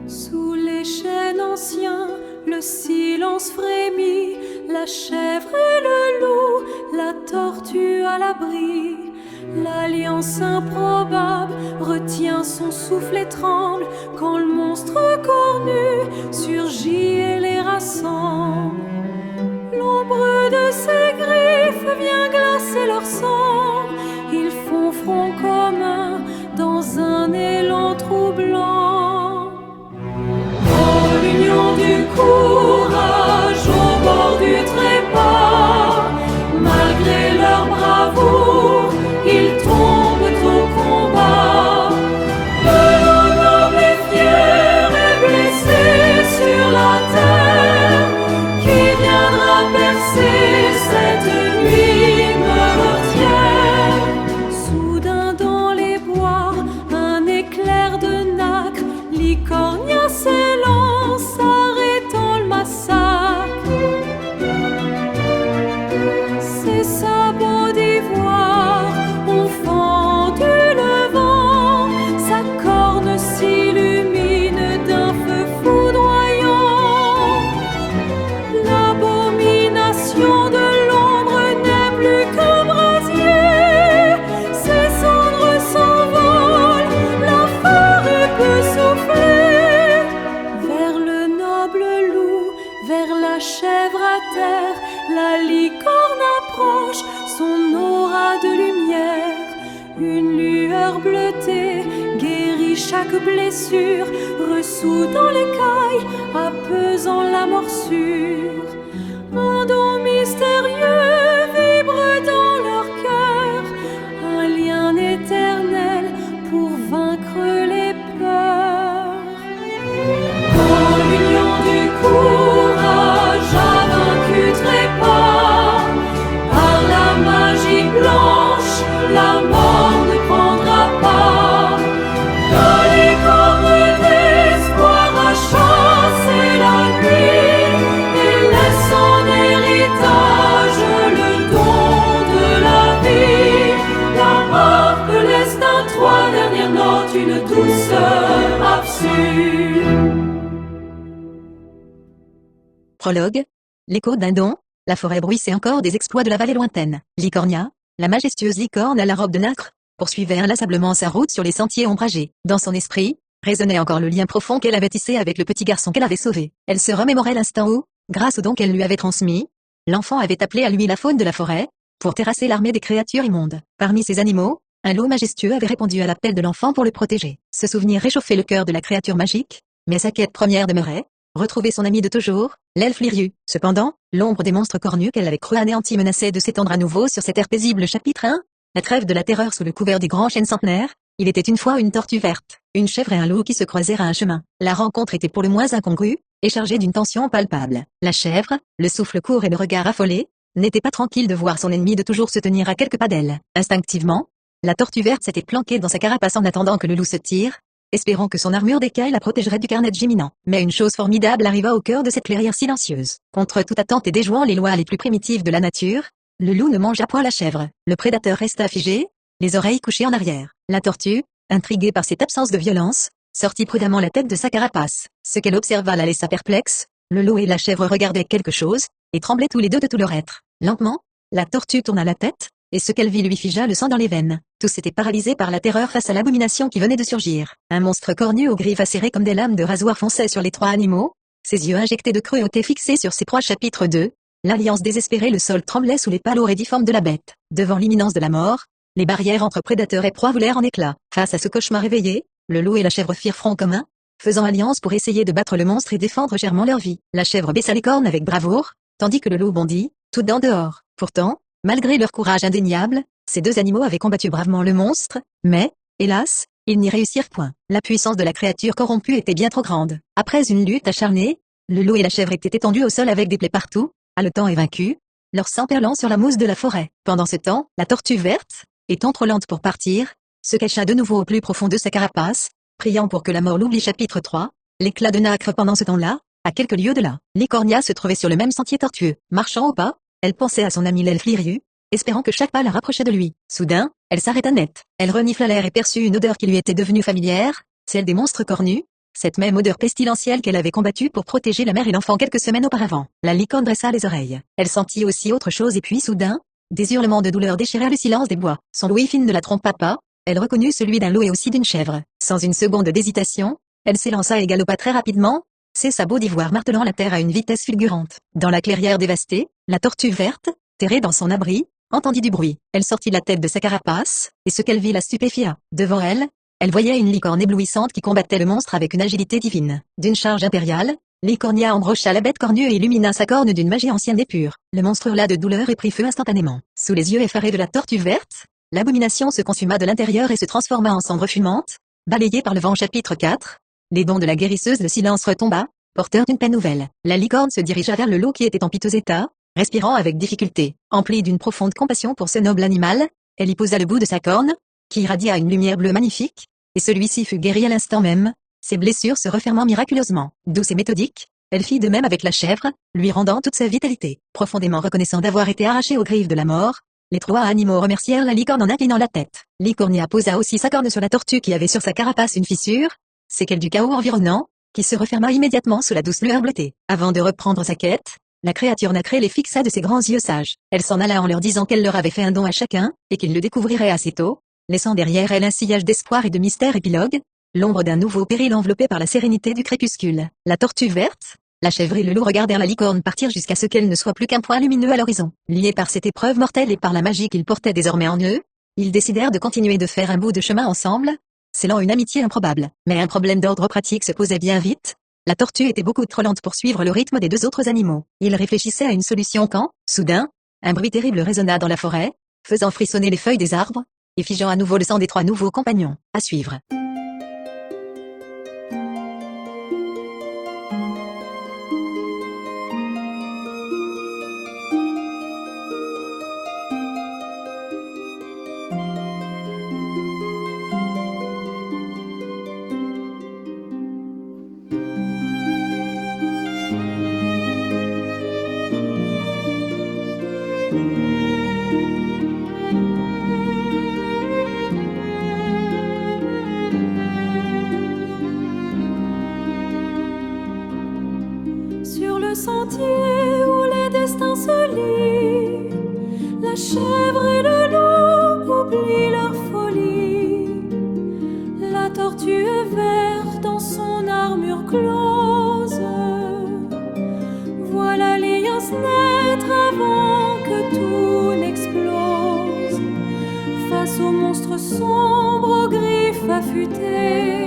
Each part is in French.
Sous les chênes anciens, le silence frémit, la chèvre et le loup, la tortue à l'abri. L'alliance improbable retient son souffle et tremble quand le monstre cornu surgit et les rassemble. L'ombre de ses griffes vient glacer leur sang, ils font front commun dans un élan troublant. Oh, l'union du courage au bord du trépas, malgré leur bravoure, ils tombent au combat. De l'eau noble et fière et blessée sur la terre, qui viendra percer cette nuit meurtrière. Soudain dans les bois, un éclair de nacre, Licornia s'élance, arrêtant le massacre. Ses sabots d'ivoire ont fendu le vent, sa corne s'illumine d'un feu foudroyant. L'abomination de l'ombre n'est plus qu'un brasier, ses cendres s'envolent, la forêt peut souffler. Vers le noble loup, vers la chèvre à terre, la licorne approche, son aura de lumière. Une lueur bleutée guérit chaque blessure, ressoudant l'écaille, apaisant la morsure. Un don mystérieux vibre dans leur cœur, un lien éternel pour vaincre les peurs. Oh, l'union du courage a vaincu trépas, par la magie blanche, la mort ne prendra pas. Dans les cornes d'espoir à chasser la nuit, et laisse en héritage le don de la vie. La mort que laisse dans 3 dernières notes une douceur absurde. Prologue. L'écho d'un don. La forêt bruissait encore des exploits de la vallée lointaine. Licornia, la majestueuse licorne à la robe de nacre, poursuivait inlassablement sa route sur les sentiers ombragés. Dans son esprit, résonnait encore le lien profond qu'elle avait tissé avec le petit garçon qu'elle avait sauvé. Elle se remémorait l'instant où, grâce au don qu'elle lui avait transmis, l'enfant avait appelé à lui la faune de la forêt, pour terrasser l'armée des créatures immondes. Parmi ces animaux, un loup majestueux avait répondu à l'appel de l'enfant pour le protéger. Ce souvenir réchauffait le cœur de la créature magique, mais sa quête première demeurait retrouver son ami de toujours, l'elfe Lirieux. Cependant, l'ombre des monstres cornus qu'elle avait cru anéantis menaçait de s'étendre à nouveau sur cet air paisible. Chapitre 1. La trêve de la terreur sous le couvert du grand chêne centenaire. Il était une fois une tortue verte, une chèvre et un loup qui se croisèrent à un chemin. La rencontre était pour le moins incongrue, et chargée d'une tension palpable. La chèvre, le souffle court et le regard affolé, n'était pas tranquille de voir son ennemi de toujours se tenir à quelques pas d'elle. Instinctivement, la tortue verte s'était planquée dans sa carapace en attendant que le loup se tire, espérant que son armure d'écaille la protégerait du carnage imminent. Mais une chose formidable arriva au cœur de cette clairière silencieuse. Contre toute attente et déjouant les lois les plus primitives de la nature, le loup ne mangea point la chèvre. Le prédateur resta figé, les oreilles couchées en arrière. La tortue, intriguée par cette absence de violence, sortit prudemment la tête de sa carapace. Ce qu'elle observa la laissa perplexe. Le loup et la chèvre regardaient quelque chose, et tremblaient tous les deux de tout leur être. Lentement, la tortue tourna la tête, et ce qu'elle vit lui figea le sang dans les veines. Tous étaient paralysés par la terreur face à l'abomination qui venait de surgir. Un monstre cornu aux griffes acérées comme des lames de rasoir fonçait sur les 3 animaux, ses yeux injectés de cruauté fixés sur ses proies. Chapitre 2. L'alliance désespérée. Le sol tremblait sous les pas lourds et difformes de la bête. Devant l'imminence de la mort, les barrières entre prédateurs et proies volèrent en éclats. Face à ce cauchemar réveillé, le loup et la chèvre firent front commun, faisant alliance pour essayer de battre le monstre et défendre chèrement leur vie. La chèvre baissa les cornes avec bravoure, tandis que le loup bondit, tout dents dehors. Pourtant, malgré leur courage indéniable, ces 2 animaux avaient combattu bravement le monstre, mais, hélas, ils n'y réussirent point. La puissance de la créature corrompue était bien trop grande. Après une lutte acharnée, le loup et la chèvre étaient étendus au sol avec des plaies partout, haletant et vaincus. leur sang perlant sur la mousse de la forêt. Pendant ce temps, la tortue verte, étant trop lente pour partir, se cacha de nouveau au plus profond de sa carapace, priant pour que la mort l'oublie. Chapitre 3. L'éclat de nacre. Pendant ce temps-là, à quelques lieues de là, Licornia se trouvait sur le même sentier tortueux. Marchant au pas, elle pensait à son ami l'elfe Liriu, espérant que chaque pas la rapprochait de lui. Soudain, elle s'arrêta net. Elle renifla l'air et perçut une odeur qui lui était devenue familière, celle des monstres cornus, cette même odeur pestilentielle qu'elle avait combattue pour protéger la mère et l'enfant quelques semaines auparavant. La licorne dressa les oreilles. Elle sentit aussi autre chose et puis soudain, des hurlements de douleur déchirèrent le silence des bois. Son ouïe fine ne la trompa pas, elle reconnut celui d'un loup et aussi d'une chèvre. Sans une seconde d'hésitation, elle s'élança et galopa très rapidement, ses sabots d'ivoire martelant la terre à une vitesse fulgurante. Dans la clairière dévastée, la tortue verte, terrée dans son abri, entendit du bruit. Elle sortit la tête de sa carapace, et ce qu'elle vit la stupéfia. Devant elle, elle voyait une licorne éblouissante qui combattait le monstre avec une agilité divine. D'une charge impériale, Licornia embrocha la bête cornue et illumina sa corne d'une magie ancienne et pure. Le monstre hurla de douleur et prit feu instantanément. Sous les yeux effarés de la tortue verte, l'abomination se consuma de l'intérieur et se transforma en cendre fumante, balayée par le vent. Chapitre 4. Les dons de la guérisseuse. Le silence retomba, porteur d'une paix nouvelle. La licorne se dirigea vers le loup qui était en piteux état, respirant avec difficulté. Emplie d'une profonde compassion pour ce noble animal, elle y posa le bout de sa corne, qui irradia une lumière bleue magnifique, et celui-ci fut guéri à l'instant même, ses blessures se refermant miraculeusement. Douce et méthodique, elle fit de même avec la chèvre, lui rendant toute sa vitalité. Profondément reconnaissant d'avoir été arrachée aux griffes de la mort, les trois animaux remercièrent la licorne en inclinant la tête. Licornia posa aussi sa corne sur la tortue qui avait sur sa carapace une fissure, séquelle du chaos environnant, qui se referma immédiatement sous la douce lueur bleutée. Avant de reprendre sa quête, la créature nacrée les fixa de ses grands yeux sages. Elle s'en alla en leur disant qu'elle leur avait fait un don à chacun, et qu'ils le découvriraient assez tôt, laissant derrière elle un sillage d'espoir et de mystère. Épilogue, l'ombre d'un nouveau péril enveloppé par la sérénité du crépuscule. La tortue verte, la chèvre et le loup regardèrent la licorne partir jusqu'à ce qu'elle ne soit plus qu'un point lumineux à l'horizon. Liés par cette épreuve mortelle et par la magie qu'ils portaient désormais en eux, ils décidèrent de continuer de faire un bout de chemin ensemble, scellant une amitié improbable. Mais un problème d'ordre pratique se posait bien vite. La tortue était beaucoup trop lente pour suivre le rythme des deux autres animaux. Ils réfléchissaient à une solution quand, soudain, un bruit terrible résonna dans la forêt, faisant frissonner les feuilles des arbres, et figeant à nouveau le sang des trois nouveaux compagnons. À suivre. Sur le sentier où les destins se lient, la chèvre et le loup oublient leur folie. La tortue verte dans son armure close voit l'alliance naître avant que tout n'explose. Face aux monstres sombres aux griffes affûtées,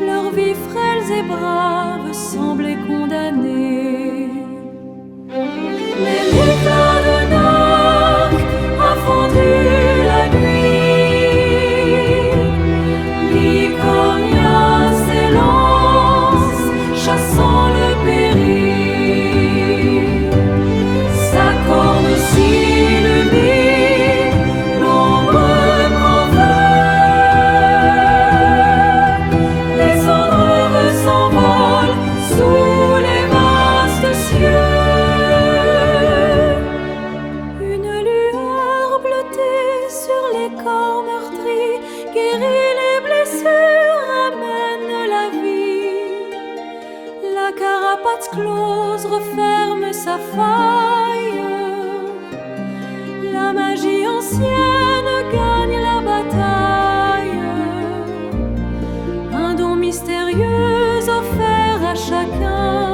leur vie frêles et brave semblait condamnée. Mais l'éclat de Noc a fondu la nuit. Licornia s'élance, chassant le péril. Sa corne s'illumine, l'ombre prend feu. Les cendres s'envolent sous les vastes cieux. Une lueur bleutée sur les corps meurtris guérit les blessures, amène la vie. La carapace close referme sa faille. La magie ancienne gagne la bataille. Un don mystérieux offert à chacun.